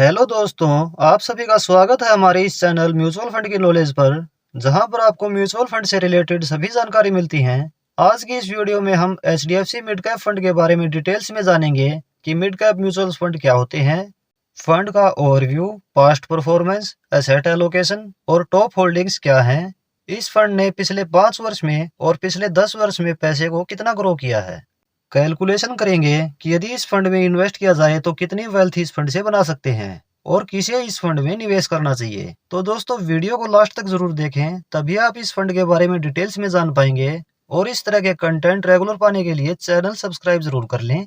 Hello दोस्तों, आप सभी का स्वागत है हमारे इस चैनल म्यूचुअल फंड की नॉलेज पर, जहां पर आपको म्यूचुअल फंड से रिलेटेड सभी जानकारी मिलती है। आज की इस वीडियो में हम एचडीएफसी मिड कैप फंड के बारे में डिटेल्स में जानेंगे कि मिड कैप म्यूचुअल फंड क्या होते हैं, फंड का overview, past performance, asset allocation और टॉप होल्डिंग्स क्या हैं। इस फंड ने पिछले 5 वर्ष में और पिछले 10 वर्ष में पैसे को कितना ग्रो किया है। कैलकुलेशन करेंगे कि यदि इस फंड में इन्वेस्ट किया जाए तो कितनी वेल्थ इस फंड से बना सकते हैं और किसे इस फंड में निवेश करना चाहिए। तो दोस्तों, वीडियो को लास्ट तक जरूर देखें, तभी आप इस फंड के बारे में डिटेल्स में जान पाएंगे। और इस तरह के कंटेंट रेगुलर पाने के लिए चैनल सब्सक्राइब जरूर कर लें।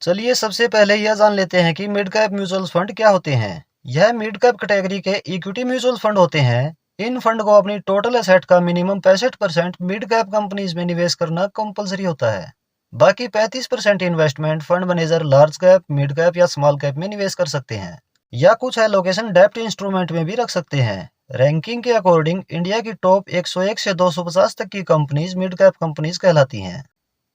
चलिए सबसे पहले यह जान लेते हैं कि मिड कैप म्यूचुअल फंड क्या होते हैं। यह मिड कैप कैटेगरी के इक्विटी म्यूचुअल फंड होते हैं। इन फंड को अपनी टोटल एसेट का मिनिमम 65% मिड कैप कंपनीज में निवेश करना कंपलसरी होता है। बाकी 35% investment fund manager large cap, mid cap या स्मॉल कैप में निवेश कर सकते हैं, या कुछ एलोकेशन डेब्ट इंस्ट्रूमेंट में भी रख सकते हैं। रैंकिंग के अकॉर्डिंग इंडिया की टॉप 101 से 250 तक की कंपनीज मिड कैप कंपनीज कहलाती हैं।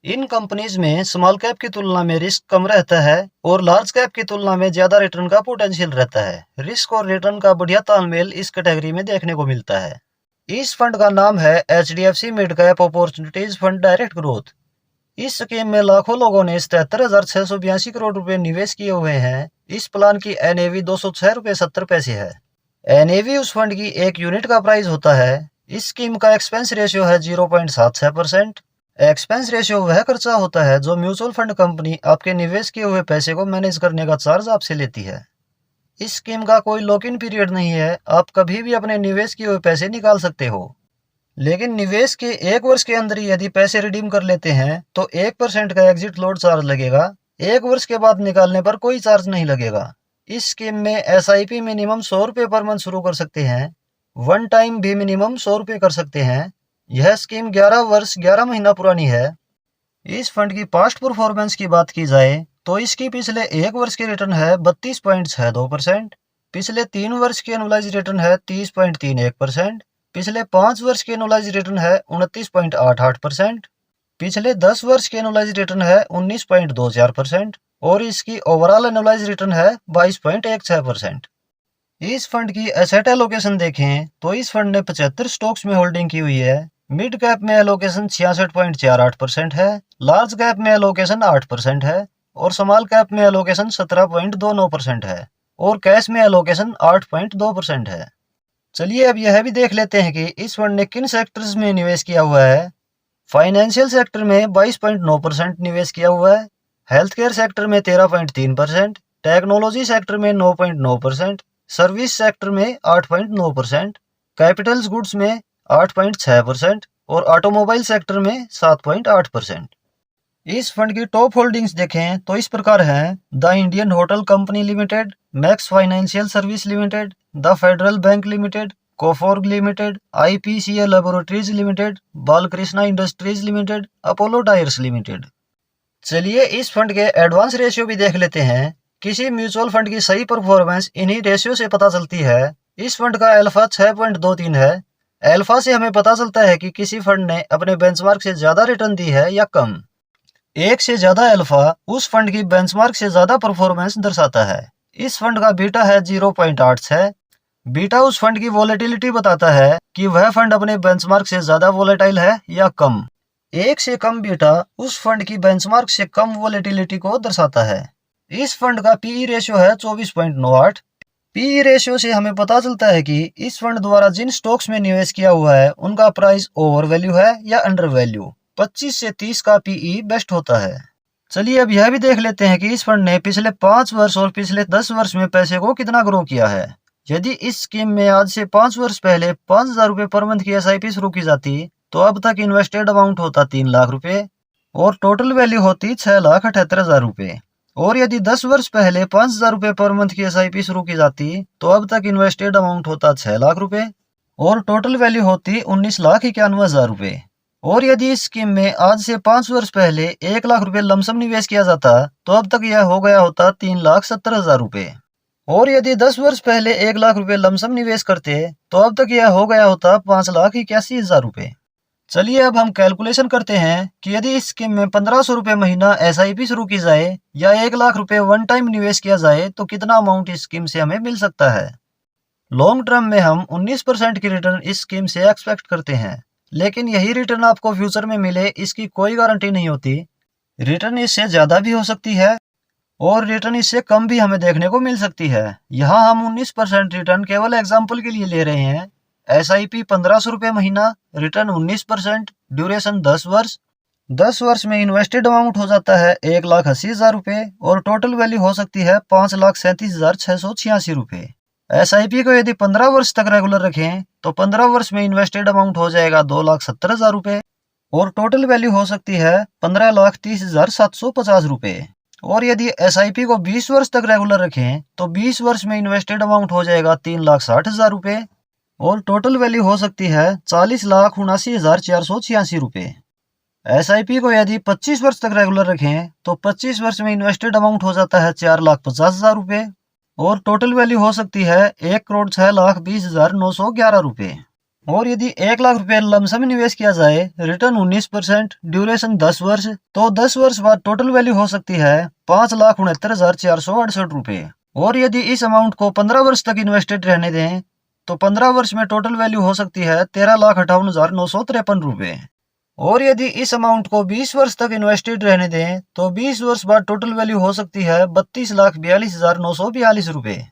इन कंपनीज में स्मॉल कैप की तुलना में रिस्क कम रहता है और लार्ज कैप की तुलना में ज्यादा रिटर्न का पोटेंशियल रहता है। रिस्क और रिटर्न का बढ़िया तालमेल इस कैटेगरी में देखने को मिलता है। इस फंड का नाम है HDFC mid cap opportunities fund direct growth. इस स्कीम में लाखों लोगों ने 77,682 करोड़ रुपए निवेश किए हुए हैं। इस प्लान की एनएवी 206.70 रुपए है। एनएवी उस फंड की एक यूनिट का प्राइस होता है। इस स्कीम का एक्सपेंस रेशियो है 0.76%। एक्सपेंस रेशियो वह खर्चा होता है जो म्यूचुअल फंड कंपनी आपके निवेश किए हुए पैसे को मैनेज करने का चार्ज आपसे लेती है। इस स्कीम का कोई लॉक इन पीरियड नहीं है, आप कभी भी अपने निवेश किए हुए पैसे निकाल सकते हो। लेकिन निवेश के 1 वर्ष के अंदर ही यदि पैसे रिडीम कर लेते हैं तो 1% का एग्जिट लोड चार्ज लगेगा। 1 वर्ष के बाद निकालने पर कोई चार्ज नहीं लगेगा। इस स्कीम में एसआईपी मिनिमम 100 रुपये पर मंथ शुरू कर सकते हैं। वन टाइम भी मिनिमम 100 रुपये कर सकते हैं। यह स्कीम 11 वर्ष 11 महीना पुरानी है। इस फंड की पास्ट परफॉर्मेंस की बात की जाए तो इसकी पिछले 1 वर्ष की रिटर्न है 32.62%। पिछले 3 वर्ष की एनुअलाइज रिटर्न है 30.31%। पिछले 5 वर्ष की एनुअलाइज रिटर्न है 29.88%। पिछले 10 वर्ष की एनुअलाइज रिटर्न है 19.24% और इसकी ओवरऑल एनुअलाइज रिटर्न है 22.16%। इस फंड की एसेट एलोकेशन देखें तो इस फंड ने 75 स्टॉक्स में होल्डिंग की हुई है। मिड कैप में एलोकेशन 66.48% है, लार्ज कैप में एलोकेशन 8% है और स्मॉल कैप में एलोकेशन 17.29% है और कैश में एलोकेशन 8.2% है। चलिए अब यह भी देख लेते हैं कि इस फंड ने किन सेक्टर्स में निवेश किया हुआ है। फाइनेंशियल सेक्टर में 22.9% निवेश किया हुआ है, हेल्थ केयर सेक्टर में 13.3%, टेक्नोलॉजी सेक्टर में 9.9%, सर्विस सेक्टर में 8.9%, कैपिटल्स गुड्स में 8.6% और ऑटोमोबाइल सेक्टर में 7.8%। इस फंड की टॉप होल्डिंग्स देखें तो इस प्रकार हैं: the Indian Hotel Company Limited, Max Financial Service Limited, the Federal Bank Limited, Coforge Limited, IPCA Laboratories Limited, Balkrishna Industries Limited, Apollo Tyres Limited. चलिए इस फंड के एडवांस रेशियो भी देख लेते हैं। किसी म्यूचुअल फंड की सही परफॉर्मेंस इन्हीं रेशियो से पता चलती है। इस फंड का अल्फा 6.23 है। अल्फा से हमें पता चलता है कि किसी फंड ने अपने बेंचमार्क से ज्यादा रिटर्न दी है या कम। 1 से ज्यादा अल्फा उस फंड की बेंचमार्क से ज्यादा परफॉर्मेंस दर्शाता है। इस फंड का बीटा है 0.86। बीटा उस फंड की वोलेटिलिटी बताता है कि वह फंड अपने बेंचमार्क से ज्यादा वोलेटाइल है या कम। 1 से कम बीटा उस फंड की बेंचमार्क से कम वोलेटिलिटी को दर्शाता है। इस फंड का पीई रेशियो है 24.98। पीई रेशियो से हमें पता चलता है कि इस फंड द्वारा जिन स्टॉक्स में निवेश किया हुआ है उनका प्राइस ओवर वैल्यू है या अंडर वैल्यू। 25 से 30 का पीई बेस्ट होता है। चलिए अब यह भी देख लेते हैं कि इस फंड ने पिछले 5 वर्ष और पिछले 10 वर्ष में पैसे को कितना ग्रो किया है। यदि इस स्कीम में आज से 5 वर्ष पहले 5,000 रुपये पर मंथ की एसआईपी शुरू की जाती तो अब तक इन्वेस्टेड अमाउंट होता 3 लाख रुपए और टोटल वैल्यू होती 6,78,000 रुपए। और यदि 10 वर्ष पहले 5,000 रुपये पर मंथ की एसआईपी शुरू की जाती तो अब तक इन्वेस्टेड अमाउंट होता 6 लाख रुपए और टोटल वैल्यू होती 19,91,000 रुपए। और यदि इस स्कीम में आज से 5 वर्ष पहले 1 लाख रुपए लमसम निवेश किया जाता तो अब तक यह हो गया होता 3,70,000 रुपए। और यदि 10 वर्ष पहले 1 लाख रुपए लमसम निवेश करते तो अब तक यह हो गया होता 5,81,000 रुपए। चलिए अब हम कैलकुलेशन करते हैं कि यदि इस स्कीम में 1500 रुपये महीना SIP शुरू की जाए या 1 लाख रुपए वन टाइम निवेश किया जाए तो कितना अमाउंट इस स्कीम से हमें मिल सकता है। लॉन्ग टर्म में हम 19% की रिटर्न इस स्कीम से एक्सपेक्ट करते हैं, लेकिन यही रिटर्न आपको फ्यूचर में मिले इसकी कोई गारंटी नहीं होती। रिटर्न इससे ज़्यादा भी हो सकती है और रिटर्न इससे कम भी हमें देखने को मिल सकती है। यहाँ हम 19% रिटर्न केवल एग्जाम्पल के लिए ले रहे हैं। SIP 1500 रुपये महीना, रिटर्न 19%, ड्यूरेशन 10 वर्ष। 10 वर्ष में इन्वेस्टेड अमाउंट हो जाता है 1,80,000 रुपये और टोटल वैल्यू हो सकती है 5,37,686 रुपये। SIP को यदि 15 वर्ष तक रेगुलर रखें तो 15 वर्ष में इन्वेस्टेड अमाउंट हो जाएगा 2,70,000 रुपये और टोटल वैल्यू हो सकती है 15,30,750 रुपये। और यदि SIP को 20 वर्ष तक रेगुलर रखें तो 20 वर्ष में इन्वेस्टेड अमाउंट हो जाएगा 3,60,000 रुपये और टोटल वैल्यू हो सकती है 40,79,486 रुपये। SIP को यदि 25 वर्ष तक रेगुलर रखें तो 25 वर्ष में इन्वेस्टेड अमाउंट हो जाता है 4,50,000 रुपये और टोटल वैल्यू हो सकती है 1,06,20,911 रुपये। और यदि 1 लाख रुपए लमसम निवेश किया जाए, रिटर्न 19%, ड्यूरेशन 10 वर्ष, तो 10 वर्ष बाद टोटल वैल्यू हो सकती है 5,69,468 रुपये। और यदि इस अमाउंट को 15 वर्ष तक इन्वेस्टेड रहने दें तो 15 वर्ष में टोटल वैल्यू हो सकती है 13,58,953 रुपये। और यदि इस अमाउंट को 20 वर्ष तक इन्वेस्टेड रहने दें तो 20 वर्ष बाद टोटल वैल्यू हो सकती है 32,42,942 रुपये।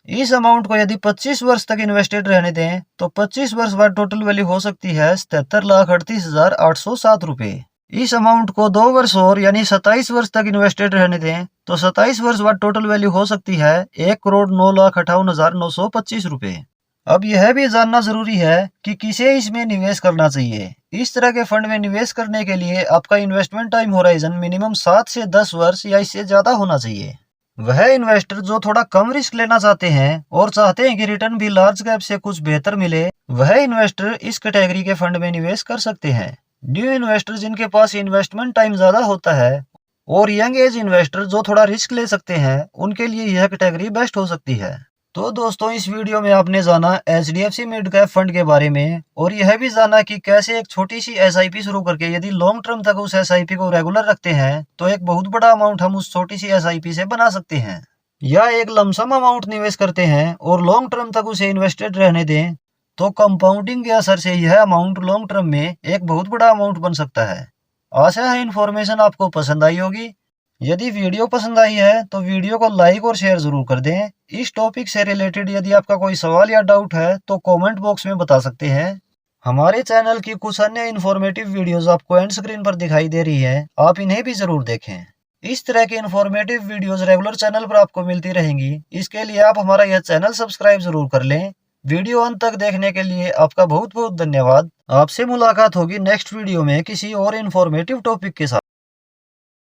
इस अमाउंट को यदि 25 वर्ष तक इन्वेस्टेड रहने दें तो 25 वर्ष बाद टोटल वैल्यू हो सकती है 77,38,807 रुपये। इस अमाउंट को 2 वर्ष और यानी 27 वर्ष तक इन्वेस्टेड रहने दें तो 27 वर्ष बाद टोटल वैल्यू हो सकती है 1,09,58,925 रुपये। अब यह भी जानना जरूरी है कि किसे इसमें निवेश करना चाहिए। इस तरह के फंड में निवेश करने के लिए आपका इन्वेस्टमेंट टाइम होराइजन मिनिमम 7 से 10 वर्ष या इससे ज्यादा होना चाहिए। वह इन्वेस्टर जो थोड़ा कम रिस्क लेना चाहते हैं और चाहते हैं कि रिटर्न भी लार्ज कैप से कुछ बेहतर मिले, वह इन्वेस्टर इस कैटेगरी के फंड में निवेश कर सकते हैं। न्यू इन्वेस्टर जिनके पास इन्वेस्टमेंट टाइम ज्यादा होता है और यंग एज इन्वेस्टर जो थोड़ा रिस्क ले सकते हैं, उनके लिए यह कैटेगरी बेस्ट हो सकती है। तो दोस्तों, इस वीडियो में आपने जाना HDFC मिड कैप फंड के बारे में और यह भी जाना कि कैसे एक छोटी सी SIP शुरू करके यदि लॉन्ग टर्म तक उस SIP को रेगुलर रखते हैं तो एक बहुत बड़ा अमाउंट हम उस छोटी सी SIP से बना सकते हैं। या एक लमसम अमाउंट निवेश करते हैं और लॉन्ग टर्म तक उसे इन्वेस्टेड रहने दें तो कंपाउंडिंग के असर से यह अमाउंट लॉन्ग टर्म में एक बहुत बड़ा अमाउंट बन सकता है। आशा है इन्फॉर्मेशन आपको पसंद आई होगी। यदि वीडियो पसंद आई है तो वीडियो को लाइक और शेयर जरूर कर दें। इस टॉपिक से रिलेटेड यदि आपका कोई सवाल या डाउट है तो कमेंट बॉक्स में बता सकते हैं। हमारे चैनल की कुछ अन्य इन्फॉर्मेटिव वीडियोस आपको एंड स्क्रीन पर दिखाई दे रही है, आप इन्हें भी जरूर देखें। इस तरह की इन्फॉर्मेटिव वीडियोस रेगुलर चैनल पर आपको मिलती रहेंगी। इसके लिए आप हमारा यह चैनल सब्सक्राइब जरूर कर लें। वीडियो अंत तक देखने के लिए आपका बहुत बहुत धन्यवाद। आपसे मुलाकात होगी नेक्स्ट वीडियो में किसी और इन्फॉर्मेटिव टॉपिक के साथ।